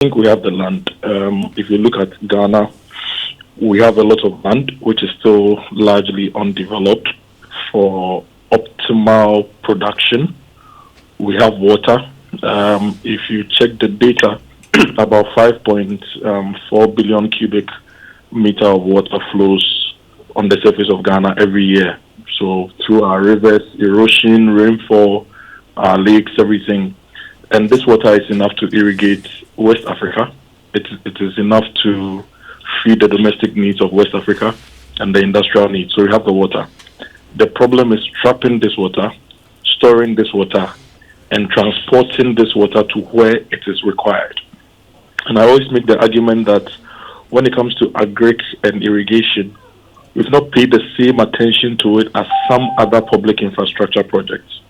think we have the land. If you look at Ghana, we have a lot of land which is still largely undeveloped for optimal production. We have water. If you check the data, about 5.4 billion cubic meter of water flows on the surface of Ghana every year. So through our rivers, erosion, rainfall, our lakes, everything. And this water is enough to irrigate West Africa. It is enough to feed the domestic needs of West Africa and the industrial needs. So we have the water. The problem is trapping this water, storing this water, and transporting this water to where it is required. And I always make the argument that when it comes to Agric and irrigation, we've not paid the same attention to it as some other public infrastructure projects.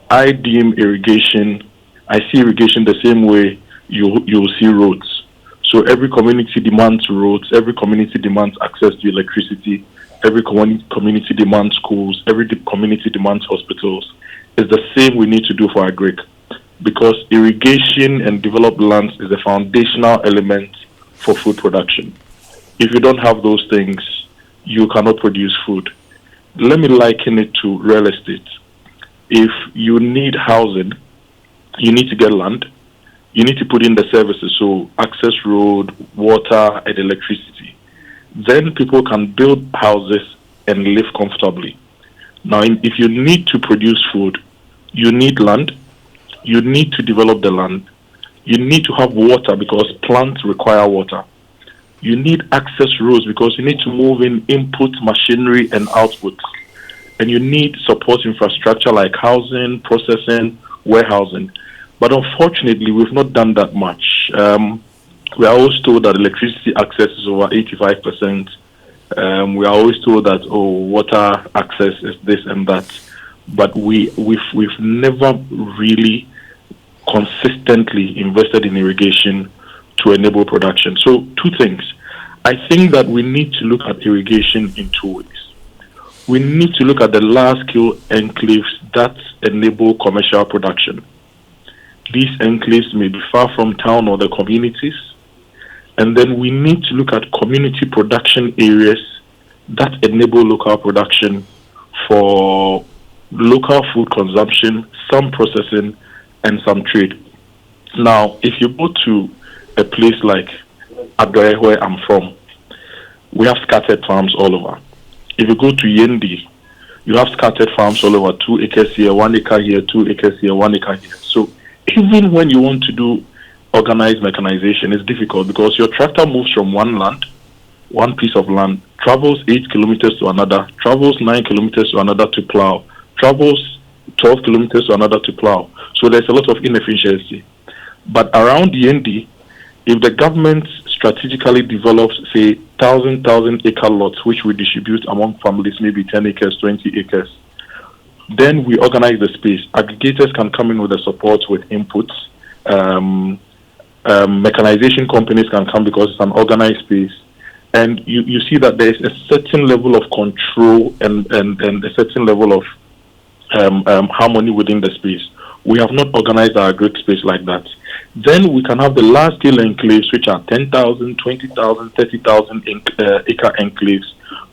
I see irrigation the same way you'll see roads. So every community demands roads, every community demands access to electricity, every community demands schools, every community demands hospitals. It's the same we need to do for Agric, because irrigation and developed lands is a foundational element for food production. If you don't have those things, you cannot produce food. Let me liken it to real estate. If you need housing, you need to get land. You need to put in the services, so access road, water, and electricity. Then people can build houses and live comfortably. Now, if you need to produce food, you need land. You need to develop the land. You need to have water because plants require water. You need access roads because you need to move in input, machinery, and outputs. And you need support infrastructure like housing, processing, warehousing. But unfortunately, we've not done that much. We are always told that electricity access is over 85%. We are always told that, water access is this and that. But we've never really consistently invested in irrigation to enable production. So two things. I think that we need to look at irrigation in two ways. We need to look at the large-scale enclaves that enable commercial production. These enclaves may be far from town or the communities. And then we need to look at community production areas that enable local production for local food consumption, some processing, and some trade. Now, if you go to a place like Adoe, where I'm from, we have scattered farms all over. If you go to Yendi, you have scattered farms all over, 2 acres here, 1 acre here, 2 acres here, 1 acre here. So even when you want to do organized mechanization, it's difficult because your tractor moves from one piece of land, travels 8 kilometers to another, travels 9 kilometers to another to plow, travels 12 kilometers to another to plow. So there's a lot of inefficiency. But around Yendi, if the government strategically develops, say, 1,000 acre lots, which we distribute among families, maybe 10 acres, 20 acres, then we organize the space. Aggregators can come in with the support with inputs. Mechanization companies can come because it's an organized space. And you see that there is a certain level of control and a certain level of harmony within the space. We have not organized our Agric space like that. Then we can have the large-scale enclaves, which are 10,000, 20,000, 30,000 acre enclaves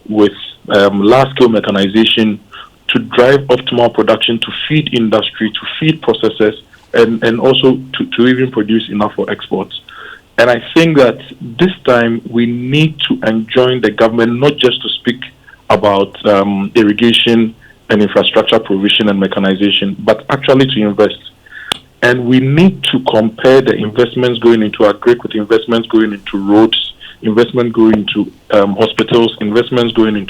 with large-scale mechanization to drive optimal production, to feed industry, to feed processors, and also to even produce enough for exports. And I think that this time we need to enjoin the government not just to speak about irrigation and infrastructure provision and mechanization, but actually to invest. And we need to compare the investments going into Agric with investments going into roads, investment going into hospitals, investments going into